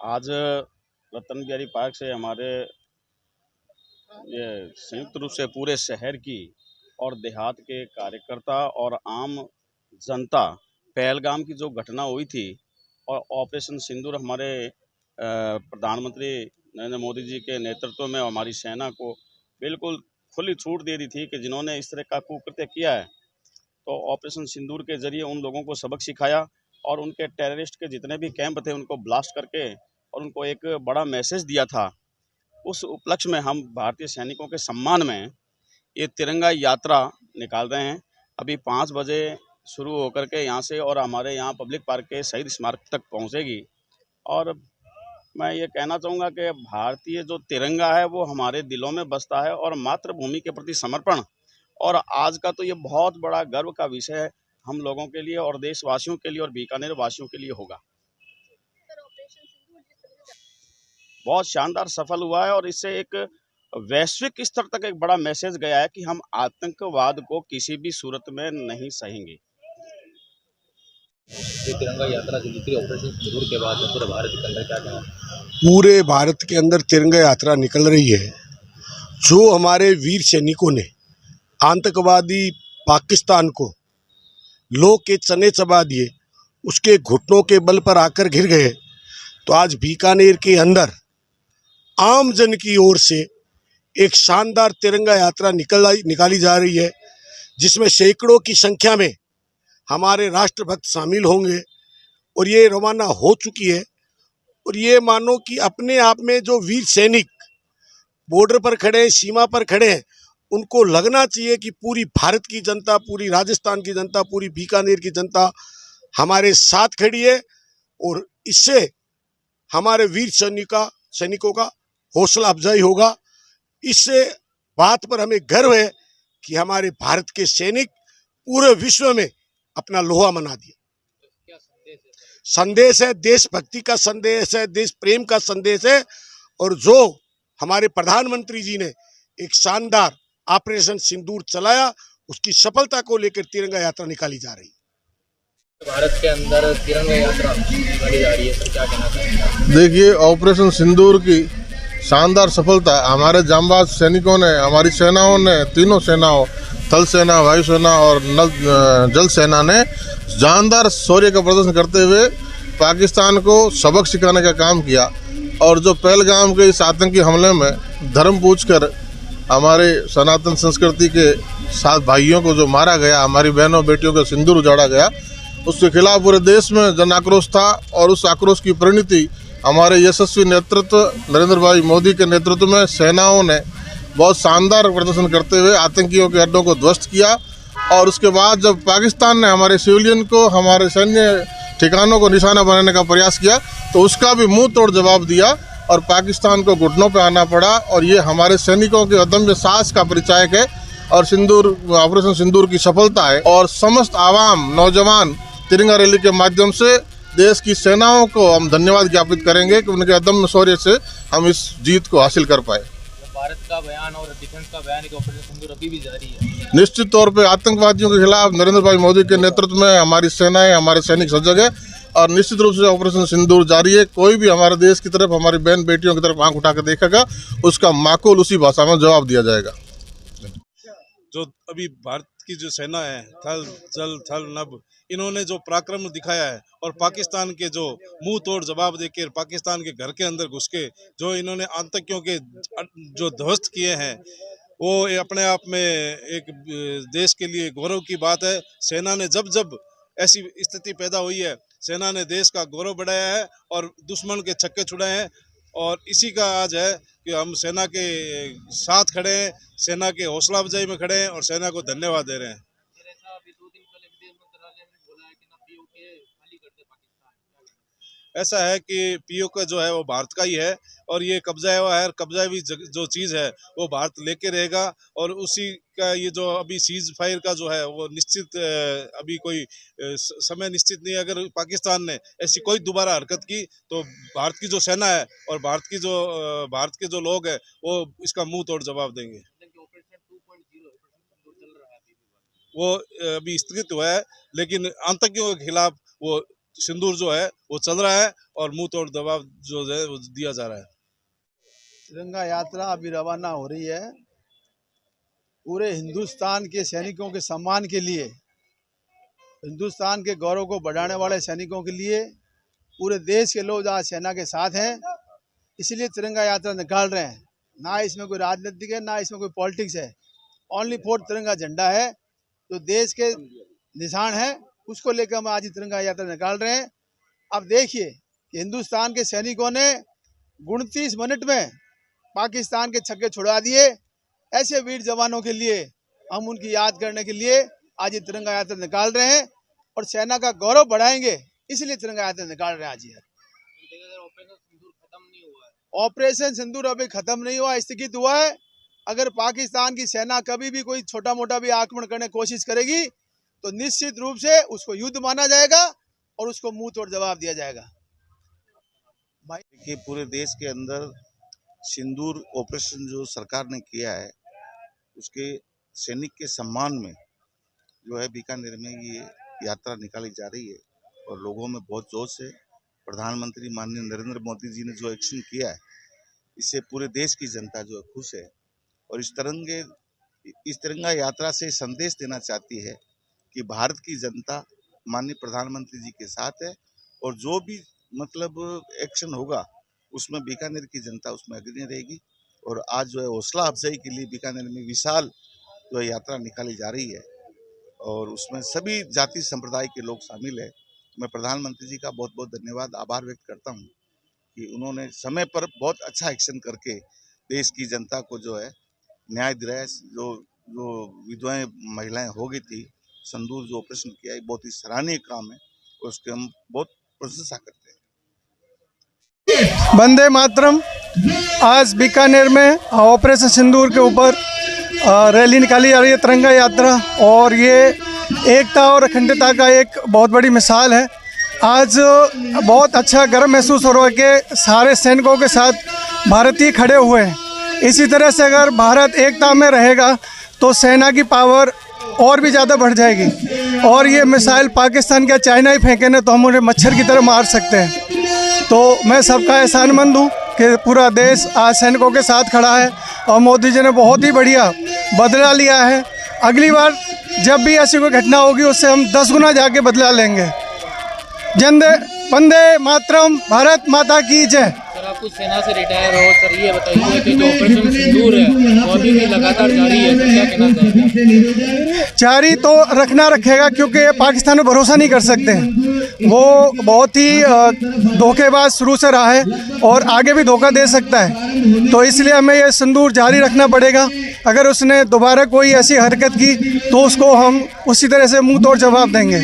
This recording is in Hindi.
आज रतन बिहारी पार्क से हमारे ये संयुक्त रूप से पूरे शहर की और देहात के कार्यकर्ता और आम जनता पहलगाम की जो घटना हुई थी और ऑपरेशन सिंदूर हमारे प्रधानमंत्री नरेंद्र मोदी जी के नेतृत्व में हमारी सेना को बिल्कुल खुली छूट दे दी थी कि जिन्होंने इस तरह का कुकृत्य किया है, तो ऑपरेशन सिंदूर के जरिए उन लोगों को सबक सिखाया और उनके टेररिस्ट के जितने भी कैंप थे उनको ब्लास्ट करके और उनको एक बड़ा मैसेज दिया था। उस उपलक्ष्य में हम भारतीय सैनिकों के सम्मान में ये तिरंगा यात्रा निकाल रहे हैं। अभी 5 बजे शुरू होकर के यहाँ से और हमारे यहाँ पब्लिक पार्क के शहीद स्मारक तक पहुँचेगी। और मैं ये कहना चाहूँगा कि भारतीय जो तिरंगा है वो हमारे दिलों में बसता है और मातृभूमि के प्रति समर्पण और आज का तो ये बहुत बड़ा गर्व का विषय है हम लोगों के लिए और देशवासियों के लिए और बीकानेर वासियों के लिए होगा। बहुत शानदार सफल हुआ है और इससे एक वैश्विक स्तर तक एक बड़ा मैसेज गया है कि हम आतंकवाद को किसी भी सूरत में नहीं सहेंगे। ये तिरंगा यात्रा जो निकली ऑपरेशन सिंदूर के बाद पूरे भारत के अंदर क्या कहना? पूरे भारत के अंदर तिरंगा यात्रा निकल रही है। जो हमारे वीर सैनिकों ने आतंकवादी पाकिस्तान को लोह के चने चबा दिए, उसके घुटनों के बल पर आकर घिर गए, तो आज बीकानेर के अंदर आम जन की ओर से एक शानदार तिरंगा यात्रा निकाली जा रही है, जिसमें सैकड़ों की संख्या में हमारे राष्ट्रभक्त शामिल होंगे और ये रवाना हो चुकी है। और ये मानो कि अपने आप में जो वीर सैनिक बॉर्डर पर खड़े हैं, सीमा पर खड़े हैं, उनको लगना चाहिए कि पूरी भारत की जनता, पूरी राजस्थान की जनता, पूरी बीकानेर की जनता हमारे साथ खड़ी है। और इससे हमारे वीर सैनिकों का हौसला अफजाई होगा। इससे बात पर हमें गर्व है कि हमारे भारत के सैनिक पूरे विश्व में अपना लोहा मना दिया। क्या संदेश है, देशभक्ति का संदेश है, देश प्रेम का संदेश है। और जो हमारे प्रधानमंत्री जी ने एक शानदार ऑपरेशन सिंदूर चलाया, उसकी सफलता को लेकर तिरंगा यात्रा निकाली जा रही है। भारत के अंदर तिरंगा यात्रा निकाली जा रही है, तो क्या कहना चाहेंगे? देखिए, ऑपरेशन सिंदूर की शानदार सफलता हमारे जांबाज सैनिकों ने, हमारी सेनाओं ने, तीनों सेनाओं, थल सेना, वायुसेना और जल सेना ने जानदार शौर्य का प्रदर्शन करते हुए पाकिस्तान को सबक सिखाने का काम किया। और जो पहलगाम के इस आतंकी हमले में धर्म पूछकर हमारे सनातन संस्कृति के साथ भाइयों को जो मारा गया, हमारी बहनों बेटियों का सिंदूर उजाड़ा गया, उसके खिलाफ पूरे देश में जन आक्रोश था। और उस आक्रोश की परिणति हमारे यशस्वी नेतृत्व नरेंद्र भाई मोदी के नेतृत्व में सेनाओं ने बहुत शानदार प्रदर्शन करते हुए आतंकियों के अड्डों को ध्वस्त किया। और उसके बाद जब पाकिस्तान ने हमारे सिविलियन को, हमारे सैन्य ठिकानों को निशाना बनाने का प्रयास किया, तो उसका भी मुंह तोड़ जवाब दिया और पाकिस्तान को घुटनों पर आना पड़ा। और ये हमारे सैनिकों के अदम्य साहस का परिचायक है और ऑपरेशन सिंदूर की सफलता है। और समस्त आवाम, नौजवान तिरंगा रैली के माध्यम से देश की सेनाओं को हम धन्यवाद ज्ञापित करेंगे कि उनके अदम्य शौर्य से हम इस जीत को हासिल कर पाए। भारत का बयान और डिफेंस का बयान कि ऑपरेशन सिंदूर अभी भी जारी है। निश्चित तौर पे आतंकवादियों के खिलाफ नरेंद्र भाई मोदी के नेतृत्व में हमारी सेनाएं, हमारे सैनिक सजग है और निश्चित रूप से ऑपरेशन सिंदूर जारी है। कोई भी हमारे देश की तरफ, हमारी बहन बेटियों की तरफ आंख उठा कर देखेगा, उसका माकूल उसी भाषा में जवाब दिया जाएगा। जो अभी भारत की जो सेना है, थल, जल, थल, नभ, इन्होंने जो पराक्रम दिखाया है और पाकिस्तान के जो मुंह तोड़ जवाब देकर पाकिस्तान के घर के अंदर घुस के जो इन्होंने आतंकियों के जो ध्वस्त किए हैं, वो अपने आप में एक देश के लिए गौरव की बात है। सेना ने जब जब ऐसी स्थिति पैदा हुई है, सेना ने देश का गौरव बढ़ाया है और दुश्मन के छक्के छुड़ाए हैं। और इसी का आज है कि हम सेना के साथ खड़े हैं, सेना के हौसला अफजाई में खड़े हैं और सेना को धन्यवाद दे रहे हैं। ऐसा है कि पीओके जो है वो भारत का ही है और ये कब्जा हुआ है, कब्जा हुई जो चीज़ है वो भारत लेके रहेगा। और उसी का ये जो अभी सीज फायर का जो है वो निश्चित, अभी कोई समय निश्चित नहीं है। अगर पाकिस्तान ने ऐसी कोई दोबारा हरकत की तो भारत की जो सेना है और भारत के जो लोग हैं वो इसका मुंह तोड़ जवाब देंगे। वो अभी स्थगित हुआ है, लेकिन आतंकियों के खिलाफ वो सिंदूर जो है वो चल रहा है और मुंह तोड़ जवाब जो है वो दिया जा रहा है। तिरंगा यात्रा अभी रवाना हो रही है। पूरे हिंदुस्तान के सैनिकों के सम्मान के लिए, हिंदुस्तान के गौरव को बढ़ाने वाले सैनिकों के लिए पूरे देश के लोग आज सेना के साथ हैं, इसलिए तिरंगा यात्रा निकाल रहे हैं। ना इसमें कोई राजनीतिक है, ना इसमें कोई पॉलिटिक्स है। ओनली फॉर तिरंगा झंडा है जो देश के निशान है, उसको लेकर हम आज तिरंगा यात्रा निकाल रहे हैं। अब देखिए कि हिंदुस्तान के सैनिकों ने 29 मिनट में पाकिस्तान के छक्के छुड़ा दिए। ऐसे वीर जवानों के लिए हम उनकी याद करने के लिए आज ये तिरंगा यात्रा निकाल रहे हैं और सेना का गौरव बढ़ाएंगे, इसलिए तिरंगा यात्रा निकाल रहे हैं आज। ऑपरेशन सिंदूर अभी खत्म नहीं हुआ, स्थगित हुआ है। अगर पाकिस्तान की सेना कभी भी कोई छोटा मोटा भी आक्रमण करने की कोशिश करेगी तो निश्चित रूप से उसको युद्ध माना जाएगा और उसको मुंह तोड़ जवाब दिया जाएगा। देखिए, पूरे देश के अंदर सिंदूर ऑपरेशन जो सरकार ने किया है उसके सैनिक के सम्मान में जो है बीकानेर में ये यात्रा निकाली जा रही है और लोगों में बहुत जोश है। प्रधानमंत्री माननीय नरेंद्र मोदी जी ने जो एक्शन किया है इससे पूरे देश की जनता जो है खुश है और इस तिरंगा यात्रा से संदेश देना चाहती है कि भारत की जनता माननीय प्रधानमंत्री जी के साथ है और जो भी मतलब एक्शन होगा उसमें बीकानेर की जनता उसमें अग्रणी रहेगी। और आज जो है हौसला अफजाई के लिए बीकानेर में विशाल जो है यात्रा निकाली जा रही है और उसमें सभी जाति संप्रदाय के लोग शामिल है। मैं प्रधानमंत्री जी का बहुत बहुत धन्यवाद आभार व्यक्त करता हूं कि उन्होंने समय पर बहुत अच्छा एक्शन करके देश की जनता को जो है न्याय दिलाया। जो विधवाएं महिलाएं हो गई थी, सिंदूर जो ऑपरेशन किया है बहुत ही सराहनीय काम है और उसके हम बहुत प्रशंसा करते हैं। वंदे मातरम। आज बीकानेर में ऑपरेशन सिंदूर के ऊपर रैली निकाली जा रही है, तिरंगा यात्रा, और ये एकता और अखंडता का एक बहुत बड़ी मिसाल है। आज बहुत अच्छा गर्व महसूस हो रहा है कि सारे सैनिकों के साथ भारतीय खड़े हुए हैं। इसी तरह से अगर भारत एकता में रहेगा तो सेना की पावर और भी ज़्यादा बढ़ जाएगी और ये मिसाइल पाकिस्तान का चाइना ही फेंके ना तो हम उन्हें मच्छर की तरह मार सकते हैं। तो मैं सबका एहसानमंद हूँ कि पूरा देश आज सैनिकों के साथ खड़ा है और मोदी जी ने बहुत ही बढ़िया बदला लिया है। अगली बार जब भी ऐसी कोई घटना होगी उससे हम 10 गुना जाके बदला लेंगे। वंदे मातरम, भारत माता की जय। सर, आप कुछ सेना से रिटायर हो, सर ये बताइए कि जो ऑपरेशन सिंदूर है वो अभी भी लगातार जारी है, तो क्या कहना चाहेंगे? जारी तो रखना रखेगा क्योंकि पाकिस्तान में भरोसा नहीं कर सकते। वो बहुत ही धोखेबाज शुरू से रहा है और आगे भी धोखा दे सकता है, तो इसलिए हमें ये सिंदूर जारी रखना पड़ेगा। अगर उसने दोबारा कोई ऐसी हरकत की तो उसको हम उसी तरह से मुंह तोड़ जवाब देंगे।